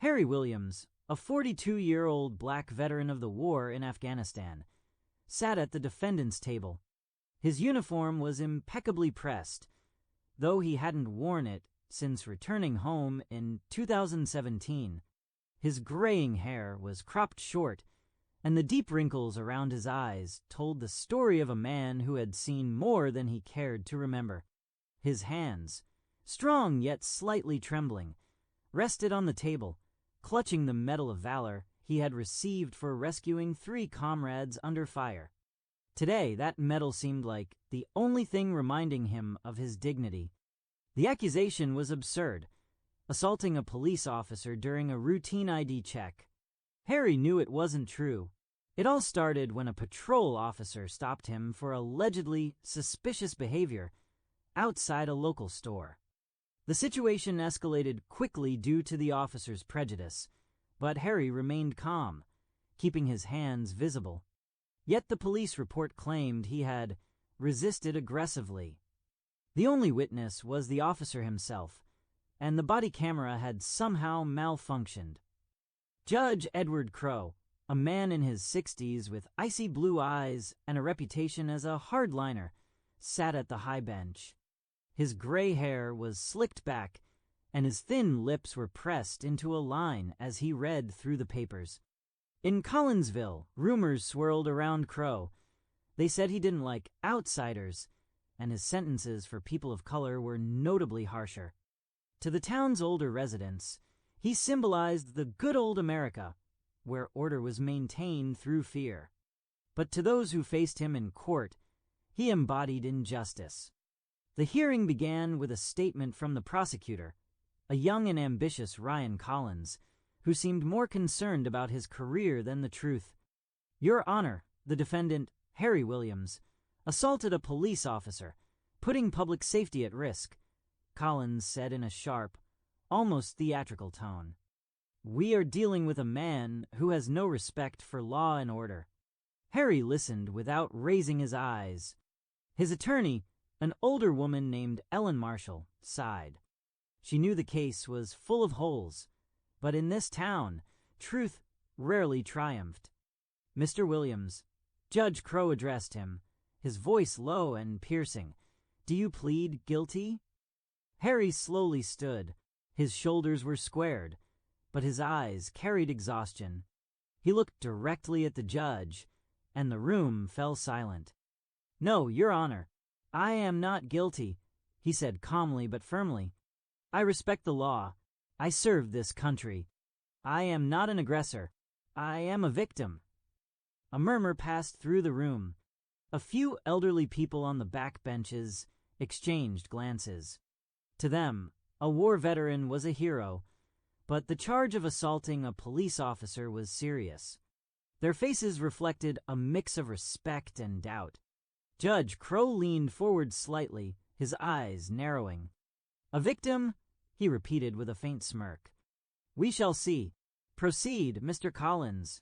Harry Williams, a 42-year-old black veteran of the war in Afghanistan, sat at the defendant's table. His uniform was impeccably pressed, though he hadn't worn it since returning home in 2017. His graying hair was cropped short, and the deep wrinkles around his eyes told the story of a man who had seen more than he cared to remember. His hands, strong yet slightly trembling, rested on the table, clutching the Medal of Valor he had received for rescuing 3 comrades under fire. Today, that medal seemed like the only thing reminding him of his dignity. The accusation was absurd: assaulting a police officer during a routine ID check. Harry knew it wasn't true. It all started when a patrol officer stopped him for allegedly suspicious behavior outside a local store. The situation escalated quickly due to the officer's prejudice, but Harry remained calm, keeping his hands visible. Yet the police report claimed he had resisted aggressively. The only witness was the officer himself, and the body camera had somehow malfunctioned. Judge Edward Crowe, a man in his 60s with icy blue eyes and a reputation as a hardliner, sat at the high bench. His gray hair was slicked back, and his thin lips were pressed into a line as he read through the papers. In Collinsville, rumors swirled around Crowe. They said he didn't like outsiders, and his sentences for people of color were notably harsher. To the town's older residents, he symbolized the good old America, where order was maintained through fear. But to those who faced him in court, he embodied injustice. The hearing began with a statement from the prosecutor, a young and ambitious Ryan Collins, who seemed more concerned about his career than the truth. "Your Honor, the defendant, Harry Williams, assaulted a police officer, putting public safety at risk," Collins said in a sharp, almost theatrical tone. "We are dealing with a man who has no respect for law and order." Harry listened without raising his eyes. His attorney, an older woman named Ellen Marshall, sighed. She knew the case was full of holes, but in this town, truth rarely triumphed. "Mr. Williams," Judge Crowe addressed him, his voice low and piercing, "do you plead guilty?" Harry slowly stood. His shoulders were squared, but his eyes carried exhaustion. He looked directly at the judge, and the room fell silent. "No, Your Honor, I am not guilty," he said calmly but firmly. "I respect the law. I served this country. I am not an aggressor. I am a victim." A murmur passed through the room. A few elderly people on the back benches exchanged glances. To them, a war veteran was a hero, but the charge of assaulting a police officer was serious. Their faces reflected a mix of respect and doubt. Judge Crowe leaned forward slightly, his eyes narrowing. "A victim?" he repeated with a faint smirk. "We shall see. Proceed, Mr. Collins."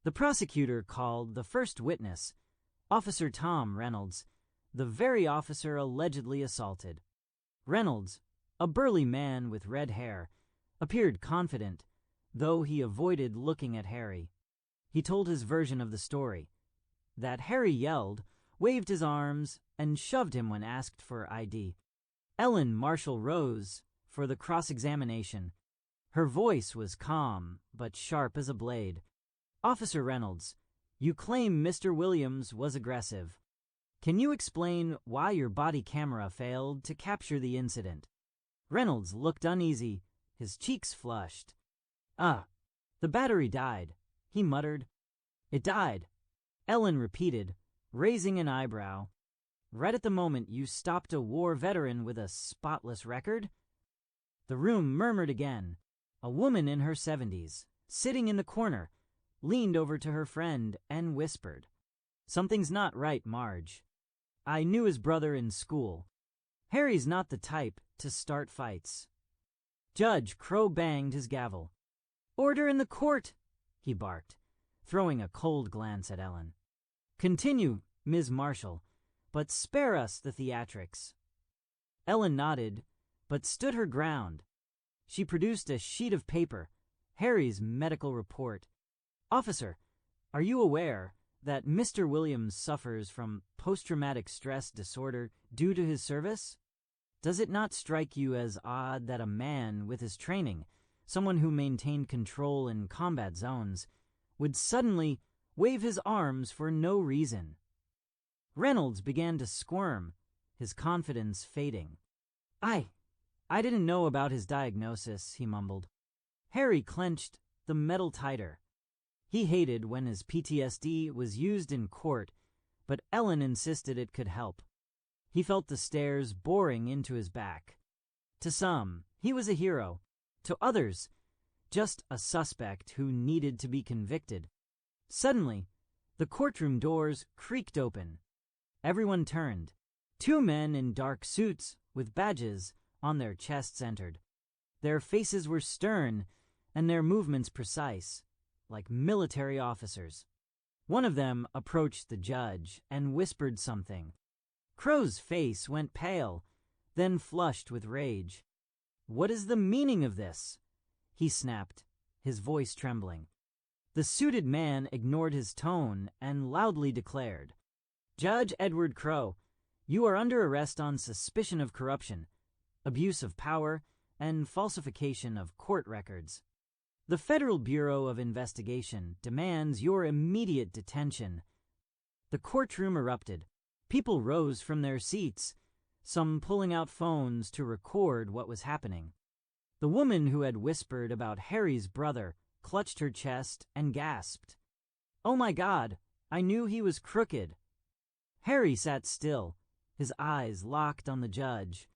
The prosecutor called the first witness, Officer Tom Reynolds, the very officer allegedly assaulted. Reynolds, a burly man with red hair, appeared confident, though he avoided looking at Harry. He told his version of the story: that Harry yelled, waved his arms, and shoved him when asked for ID. Ellen Marshall rose for the cross-examination. Her voice was calm, but sharp as a blade. "Officer Reynolds, you claim Mr. Williams was aggressive. Can you explain why your body camera failed to capture the incident?" Reynolds looked uneasy, his cheeks flushed. The battery died," he muttered. "It died," Ellen repeated, raising an eyebrow. "Right at the moment you stopped a war veteran with a spotless record?" The room murmured again. A woman in her 70s, sitting in the corner, leaned over to her friend and whispered, "Something's not right, Marge. I knew his brother in school. Harry's not the type to start fights." Judge Crowe banged his gavel. "Order in the court," he barked, throwing a cold glance at Ellen. "Continue, Ms. Marshall, but spare us the theatrics." Ellen nodded, but stood her ground. She produced a sheet of paper, Harry's medical report. "Officer, are you aware that Mr. Williams suffers from post-traumatic stress disorder due to his service? Does it not strike you as odd that a man with his training, someone who maintained control in combat zones, would suddenly wave his arms for no reason?" Reynolds began to squirm, his confidence fading. I didn't know about his diagnosis," he mumbled. Harry clenched the metal tighter. He hated when his PTSD was used in court, but Ellen insisted it could help. He felt the stares boring into his back. To some, he was a hero. To others, just a suspect who needed to be convicted. Suddenly, the courtroom doors creaked open. Everyone turned. 2 men in dark suits with badges on their chests entered. Their faces were stern and their movements precise, like military officers. One of them approached the judge and whispered something. Crow's face went pale, then flushed with rage. "What is the meaning of this?" he snapped, his voice trembling. The suited man ignored his tone and loudly declared, "Judge Edward Crow, you are under arrest on suspicion of corruption, abuse of power, and falsification of court records. The Federal Bureau of Investigation demands your immediate detention." The courtroom erupted. People rose from their seats, some pulling out phones to record what was happening. The woman who had whispered about Harry's brother clutched her chest and gasped. "Oh my God, I knew he was crooked." Harry sat still, his eyes locked on the judge.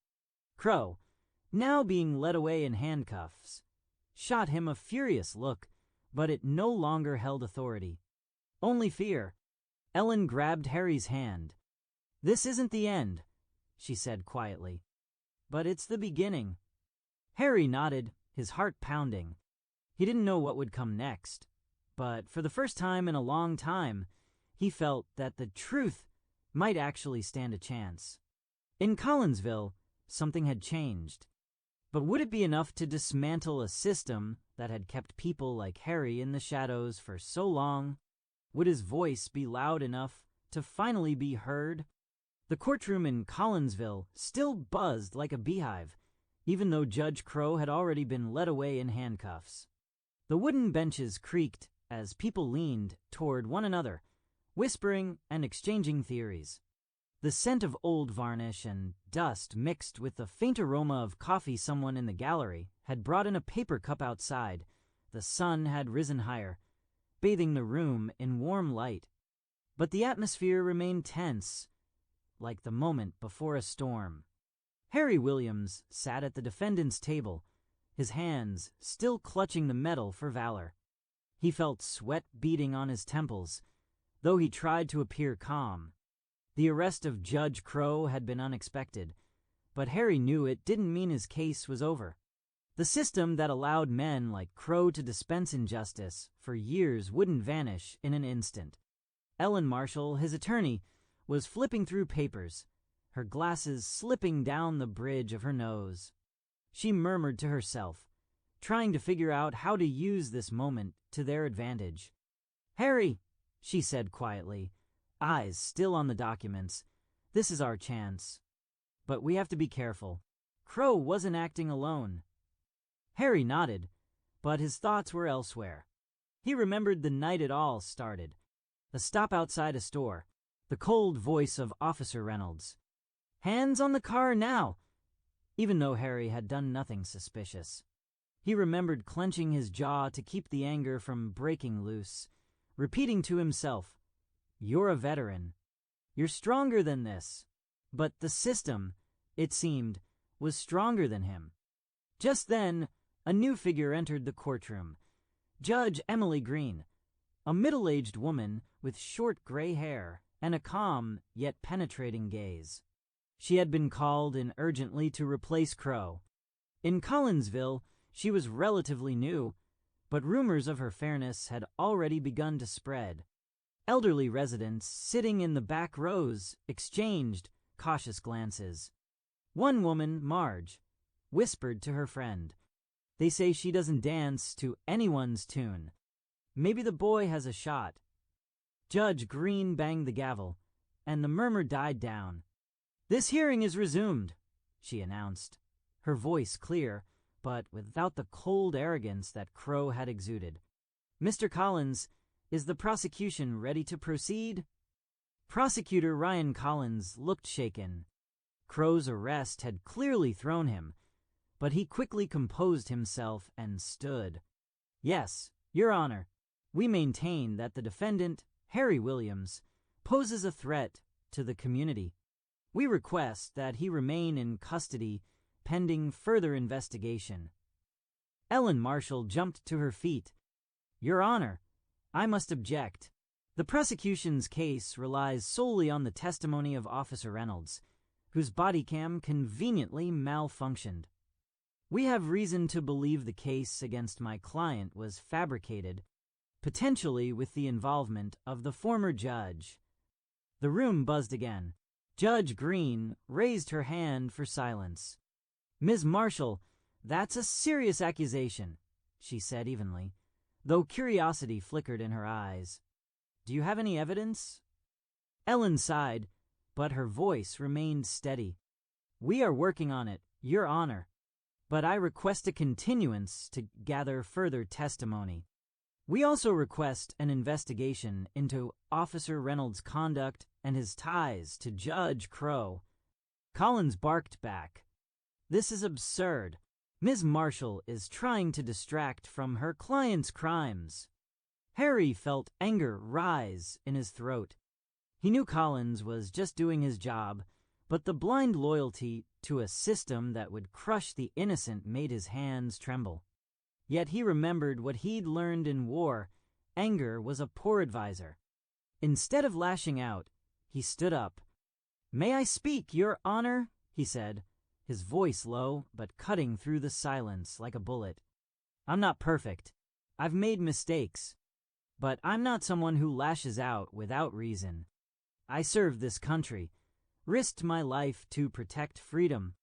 Crow, now being led away in handcuffs, shot him a furious look, but it no longer held authority. Only fear. Ellen grabbed Harry's hand. "This isn't the end," she said quietly. "But it's the beginning." Harry nodded, his heart pounding. He didn't know what would come next, but for the first time in a long time, he felt that the truth might actually stand a chance. In Collinsville, something had changed. But would it be enough to dismantle a system that had kept people like Harry in the shadows for so long? Would his voice be loud enough to finally be heard? The courtroom in Collinsville still buzzed like a beehive, even though Judge Crow had already been led away in handcuffs. The wooden benches creaked as people leaned toward one another, whispering and exchanging theories. The scent of old varnish and dust mixed with the faint aroma of coffee someone in the gallery had brought in a paper cup outside. The sun had risen higher, bathing the room in warm light. But the atmosphere remained tense, like the moment before a storm. Harry Williams sat at the defendant's table, his hands still clutching the metal for valor. He felt sweat beading on his temples, though he tried to appear calm. The arrest of Judge Crow had been unexpected, but Harry knew it didn't mean his case was over. The system that allowed men like Crow to dispense injustice for years wouldn't vanish in an instant. Ellen Marshall, his attorney, was flipping through papers, her glasses slipping down the bridge of her nose. She murmured to herself, trying to figure out how to use this moment to their advantage. "Harry," she said quietly, eyes still on the documents, "this is our chance. But we have to be careful. Crow wasn't acting alone." Harry nodded, but his thoughts were elsewhere. He remembered the night it all started. The stop outside a store, the cold voice of Officer Reynolds. "Hands on the car now!" Even though Harry had done nothing suspicious. He remembered clenching his jaw to keep the anger from breaking loose, repeating to himself, "You're a veteran. You're stronger than this." But the system, it seemed, was stronger than him. Just then, a new figure entered the courtroom. Judge Emily Green, a middle-aged woman with short gray hair and a calm yet penetrating gaze. She had been called in urgently to replace Crow. In Collinsville, she was relatively new, but rumors of her fairness had already begun to spread. Elderly residents sitting in the back rows exchanged cautious glances. One woman, Marge, whispered to her friend, They say she doesn't dance to anyone's tune. Maybe the boy has a shot." Judge Green banged the gavel, and the murmur died down. "This hearing is resumed," she announced, her voice clear, but without the cold arrogance that Crow had exuded. "Mr. Collins, is the prosecution ready to proceed?" Prosecutor Ryan Collins looked shaken. Crow's arrest had clearly thrown him, but he quickly composed himself and stood. "Yes, Your Honor, we maintain that the defendant, Harry Williams, poses a threat to the community. We request that he remain in custody pending further investigation." Ellen Marshall jumped to her feet. "Your Honor, I must object. The prosecution's case relies solely on the testimony of Officer Reynolds, whose body cam conveniently malfunctioned. We have reason to believe the case against my client was fabricated, potentially with the involvement of the former judge." The room buzzed again. Judge Green raised her hand for silence. "Ms. Marshall, that's a serious accusation," she said evenly, though curiosity flickered in her eyes. "Do you have any evidence?" Ellen sighed, but her voice remained steady. "We are working on it, Your Honor, but I request a continuance to gather further testimony. We also request an investigation into Officer Reynolds' conduct and his ties to Judge Crow." Collins barked back. "This is absurd. Ms. Marshall is trying to distract from her client's crimes." Harry felt anger rise in his throat. He knew Collins was just doing his job, but the blind loyalty to a system that would crush the innocent made his hands tremble. Yet he remembered what he'd learned in war. Anger was a poor advisor. Instead of lashing out, he stood up. "May I speak, Your Honor?" he said, his voice low but cutting through the silence like a bullet. "I'm not perfect. I've made mistakes. But I'm not someone who lashes out without reason. I served this country, risked my life to protect freedom.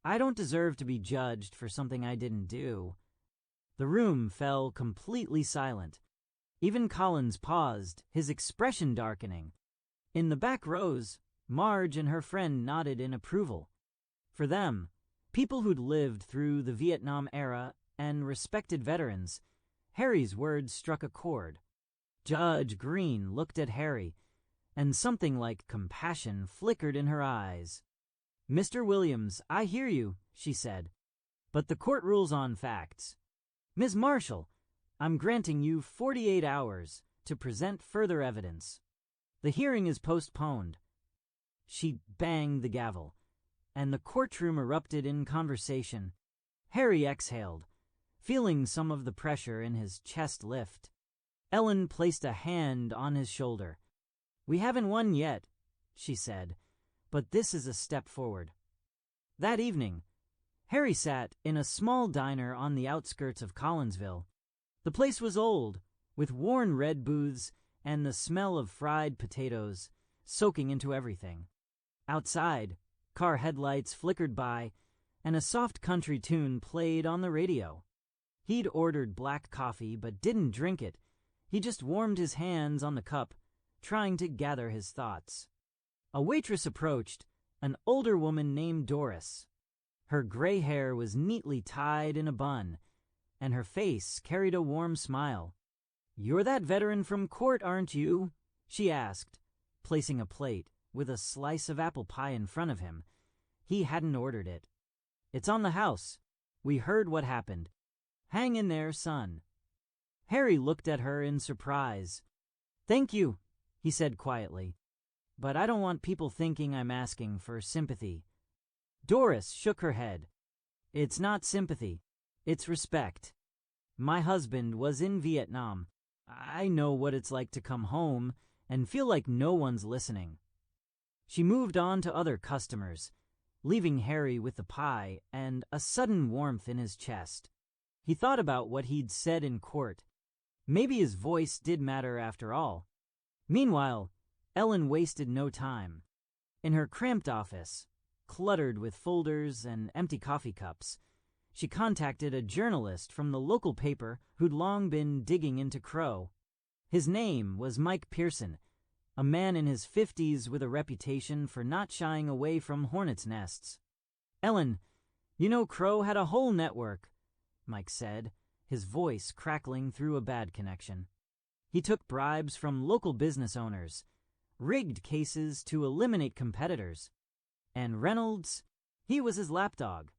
I don't deserve to be judged for something I didn't do." The room fell completely silent. Even Collins paused, his expression darkening. In the back rows, Marge and her friend nodded in approval. For them, people who'd lived through the Vietnam era and respected veterans, Harry's words struck a chord. Judge Green looked at Harry, and something like compassion flickered in her eyes. "Mr. Williams, I hear you," she said, "but the court rules on facts. Ms. Marshall, I'm granting you 48 hours to present further evidence. The hearing is postponed." She banged the gavel, and the courtroom erupted in conversation. Harry exhaled, feeling some of the pressure in his chest lift. Ellen placed a hand on his shoulder. "We haven't won yet," she said, "but this is a step forward." That evening, Harry sat in a small diner on the outskirts of Collinsville. The place was old, with worn red booths and the smell of fried potatoes soaking into everything. Outside, car headlights flickered by, and a soft country tune played on the radio. He'd ordered black coffee but didn't drink it. He just warmed his hands on the cup, trying to gather his thoughts. A waitress approached, an older woman named Doris. Her gray hair was neatly tied in a bun, and her face carried a warm smile. "You're that veteran from court, aren't you?" she asked, placing a plate with a slice of apple pie in front of him. He hadn't ordered it. "It's on the house. We heard what happened. Hang in there, son." Harry looked at her in surprise. "Thank you," he said quietly, "but I don't want people thinking I'm asking for sympathy." Doris shook her head. "It's not sympathy. It's respect. My husband was in Vietnam. I know what it's like to come home and feel like no one's listening." She moved on to other customers, leaving Harry with the pie and a sudden warmth in his chest. He thought about what he'd said in court. Maybe his voice did matter after all. Meanwhile, Ellen wasted no time. In her cramped office, cluttered with folders and empty coffee cups, She contacted a journalist from the local paper who'd long been digging into Crow. His name was Mike Pearson, a man in his 50s with a reputation for not shying away from hornets' nests. "Ellen, you know Crow had a whole network," Mike said, his voice crackling through a bad connection. "He took bribes from local business owners, rigged cases to eliminate competitors. And Reynolds, he was his lapdog.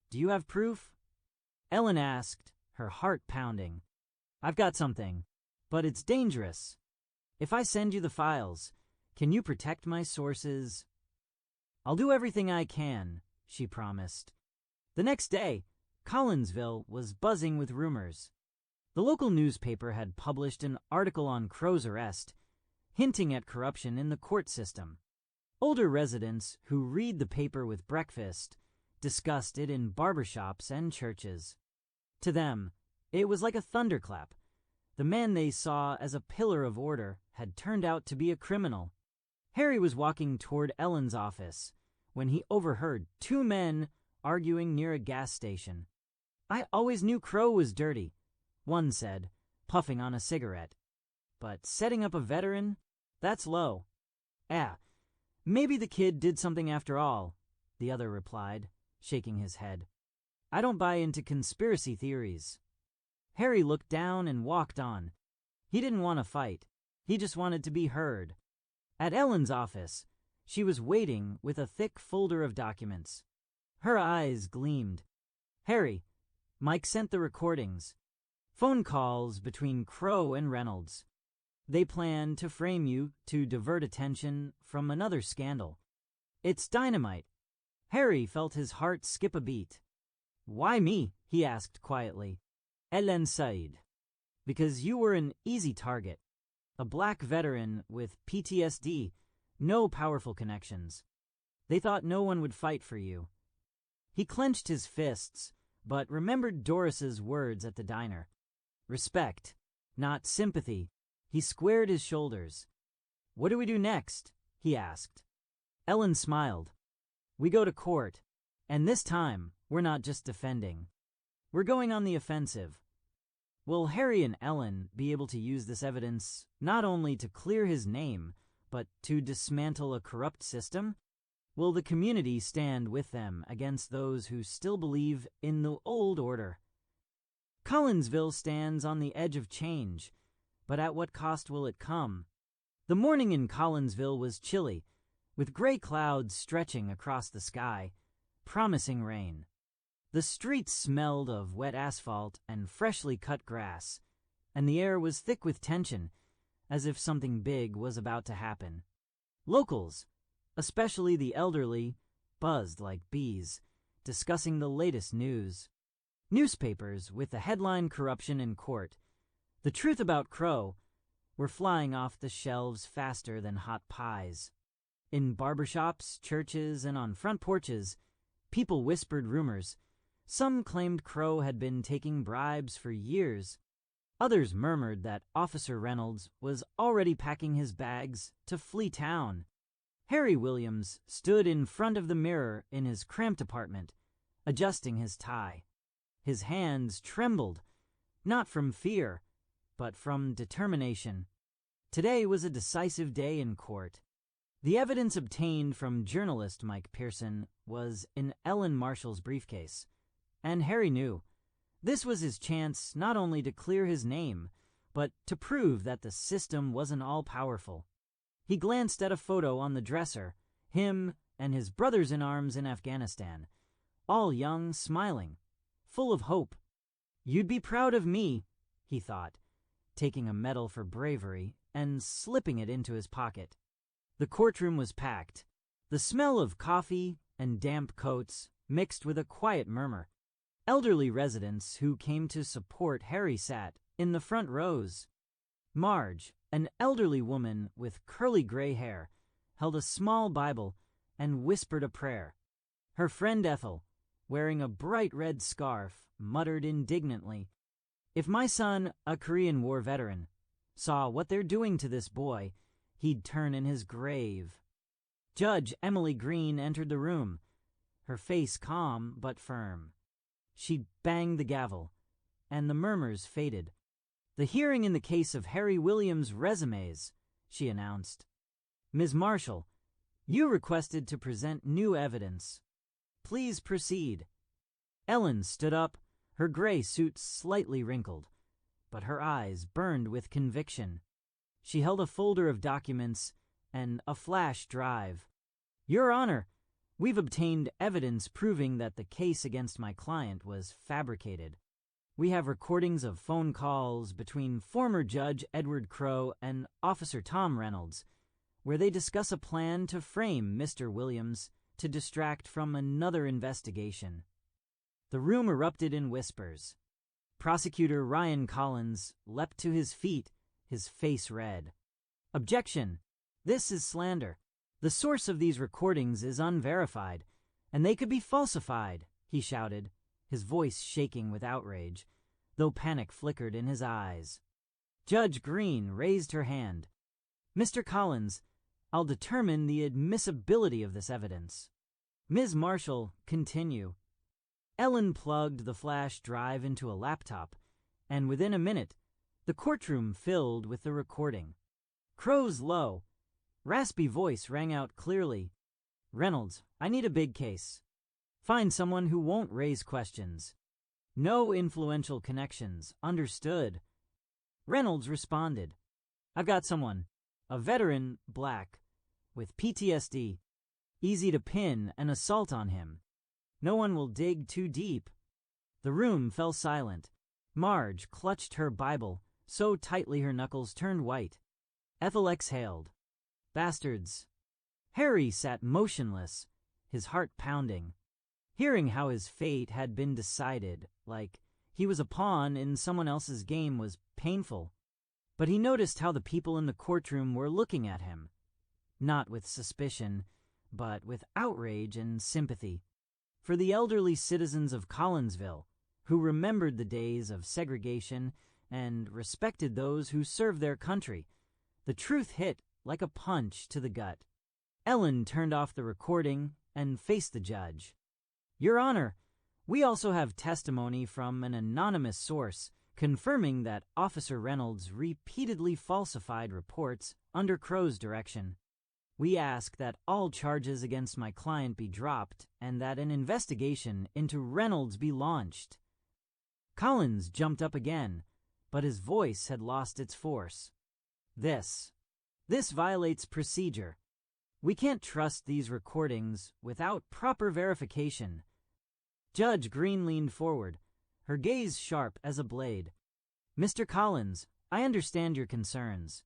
Do you have proof?" Ellen asked, her heart pounding. "I've got something, but it's dangerous. If I send you the files, can you protect my sources?" "I'll do everything I can," she promised. The next day, Collinsville was buzzing with rumors. The local newspaper had published an article on Crow's arrest, hinting at corruption in the court system. Older residents who read the paper with breakfast discussed it in barbershops and churches. To them, it was like a thunderclap. The man they saw as a pillar of order had turned out to be a criminal. Harry was walking toward Ellen's office when he overheard two men arguing near a gas station. "I always knew Crow was dirty," one said, puffing on a cigarette. "But setting up a veteran? That's low." Maybe the kid did something after all," the other replied, shaking his head. "I don't buy into conspiracy theories." Harry looked down and walked on. He didn't want to fight. He just wanted to be heard. At Ellen's office, she was waiting with a thick folder of documents. Her eyes gleamed. "Harry, Mike sent the recordings. Phone calls between Crow and Reynolds. They plan to frame you to divert attention from another scandal. It's dynamite." Harry felt his heart skip a beat. "Why me?" he asked quietly. Ellen sighed. "Because you were an easy target. A black veteran with PTSD, no powerful connections. They thought no one would fight for you." He clenched his fists, but remembered Doris's words at the diner. Respect, not sympathy. He squared his shoulders. "What do we do next?" he asked. Ellen smiled. "We go to court, and this time we're not just defending. We're going on the offensive." Will Harry and Ellen be able to use this evidence not only to clear his name, but to dismantle a corrupt system? Will the community stand with them against those who still believe in the old order? Collinsville stands on the edge of change, but at what cost will it come? The morning in Collinsville was chilly, with gray clouds stretching across the sky, promising rain. The streets smelled of wet asphalt and freshly cut grass, and the air was thick with tension, as if something big was about to happen. Locals, especially the elderly, buzzed like bees, discussing the latest news. Newspapers with the headline "Corruption in Court," the truth about Crow, were flying off the shelves faster than hot pies. In barbershops, churches, and on front porches, people whispered rumors. Some claimed Crow had been taking bribes for years. Others murmured that Officer Reynolds was already packing his bags to flee town. Harry Williams stood in front of the mirror in his cramped apartment, adjusting his tie. His hands trembled, not from fear, but from determination. Today was a decisive day in court. The evidence obtained from journalist Mike Pearson was in Ellen Marshall's briefcase, and Harry knew this was his chance not only to clear his name, but to prove that the system wasn't all-powerful. He glanced at a photo on the dresser, him and his brothers-in-arms in Afghanistan, all young, smiling, full of hope. "You'd be proud of me," he thought, taking a medal for bravery and slipping it into his pocket. The courtroom was packed. The smell of coffee and damp coats mixed with a quiet murmur. Elderly residents who came to support Harry sat in the front rows. Marge, an elderly woman with curly gray hair, held a small Bible and whispered a prayer. Her friend Ethel, wearing a bright red scarf, muttered indignantly, "If my son, a Korean War veteran, saw what they're doing to this boy, he'd turn in his grave." Judge Emily Green entered the room, her face calm but firm. She banged the gavel, and the murmurs faded. "The hearing in the case of Harry Williams' resumes," she announced. "Ms. Marshall, you requested to present new evidence. Please proceed." Ellen stood up, her gray suit slightly wrinkled, but her eyes burned with conviction. She held a folder of documents and a flash drive. "Your Honor, we've obtained evidence proving that the case against my client was fabricated. We have recordings of phone calls between former Judge Edward Crowe and Officer Tom Reynolds, where they discuss a plan to frame Mr. Williams to distract from another investigation." The room erupted in whispers. Prosecutor Ryan Collins leapt to his feet, his face red. "Objection! This is slander. The source of these recordings is unverified, and they could be falsified," he shouted, his voice shaking with outrage, though panic flickered in his eyes. Judge Green raised her hand. "Mr. Collins, I'll determine the admissibility of this evidence." "Ms. Marshall, continue." Ellen plugged the flash drive into a laptop, and within a minute, the courtroom filled with the recording. Crowe's low, raspy voice rang out clearly. "Reynolds, I need a big case. Find someone who won't raise questions. No influential connections, understood." Reynolds responded. "I've got someone. A veteran, black, with PTSD. Easy to pin an assault on him. No one will dig too deep." The room fell silent. Marge clutched her Bible so tightly her knuckles turned white. Ethel exhaled. "Bastards." Harry sat motionless, his heart pounding. Hearing how his fate had been decided, like he was a pawn in someone else's game, was painful. But he noticed how the people in the courtroom were looking at him. Not with suspicion, but with outrage and sympathy. For the elderly citizens of Collinsville, who remembered the days of segregation and respected those who served their country, the truth hit like a punch to the gut. Ellen turned off the recording and faced the judge. "Your Honor, we also have testimony from an anonymous source confirming that Officer Reynolds repeatedly falsified reports under Crowe's direction. We ask that all charges against my client be dropped and that an investigation into Reynolds be launched." Collins jumped up again, but his voice had lost its force. This violates procedure. We can't trust these recordings without proper verification." Judge Green leaned forward, her gaze sharp as a blade. "Mr. Collins, I understand your concerns,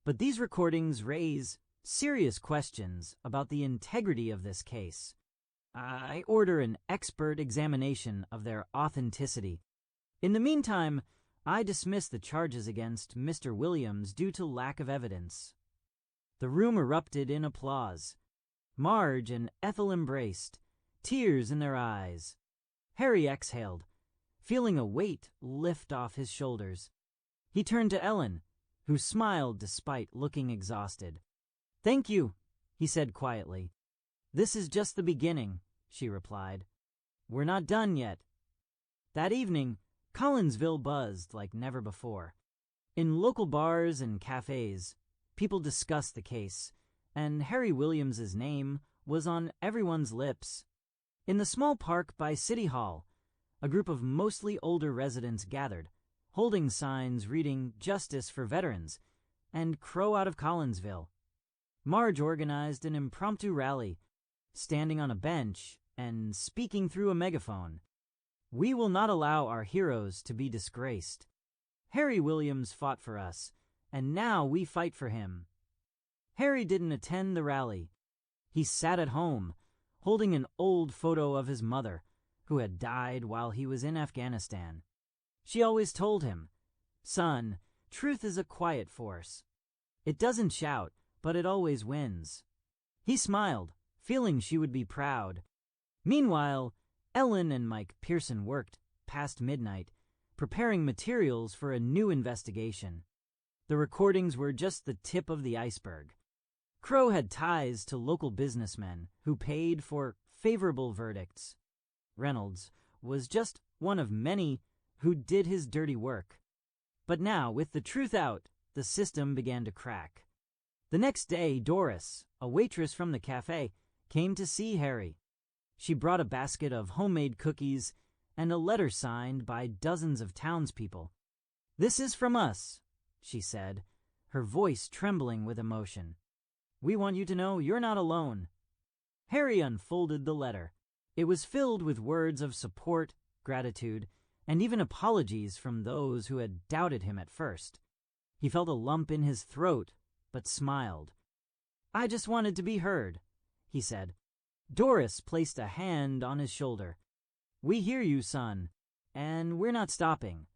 but these recordings raise serious questions about the integrity of this case. I order an expert examination of their authenticity. In the meantime, I dismiss the charges against Mr. Williams due to lack of evidence." The room erupted in applause. Marge and Ethel embraced, tears in their eyes. Harry exhaled, feeling a weight lift off his shoulders. He turned to Ellen, who smiled despite looking exhausted. "Thank you," he said quietly. "This is just the beginning," she replied. "We're not done yet." That evening, Collinsville buzzed like never before. In local bars and cafes, people discussed the case, and Harry Williams's name was on everyone's lips. In the small park by City Hall, a group of mostly older residents gathered, holding signs reading "Justice for Veterans" and "Crow out of Collinsville." Marge organized an impromptu rally, standing on a bench and speaking through a megaphone. "We will not allow our heroes to be disgraced. Harry Williams fought for us, and now we fight for him." Harry didn't attend the rally. He sat at home, holding an old photo of his mother, who had died while he was in Afghanistan. She always told him, "Son, truth is a quiet force. It doesn't shout, but it always wins." He smiled, feeling she would be proud. Meanwhile, Ellen and Mike Pearson worked past midnight, preparing materials for a new investigation. The recordings were just the tip of the iceberg. Crowe had ties to local businessmen who paid for favorable verdicts. Reynolds, was just one of many who did his dirty work. But now, with the truth out, the system began to crack. The next day, Doris, a waitress from the cafe, came to see Harry. She brought a basket of homemade cookies and a letter signed by dozens of townspeople. "This is from us," she said, her voice trembling with emotion. "We want you to know you're not alone." Harry unfolded the letter. It was filled with words of support, gratitude, and even apologies from those who had doubted him at first. He felt a lump in his throat, but smiled. "I just wanted to be heard," he said. Doris placed a hand on his shoulder. "We hear you, son, and we're not stopping.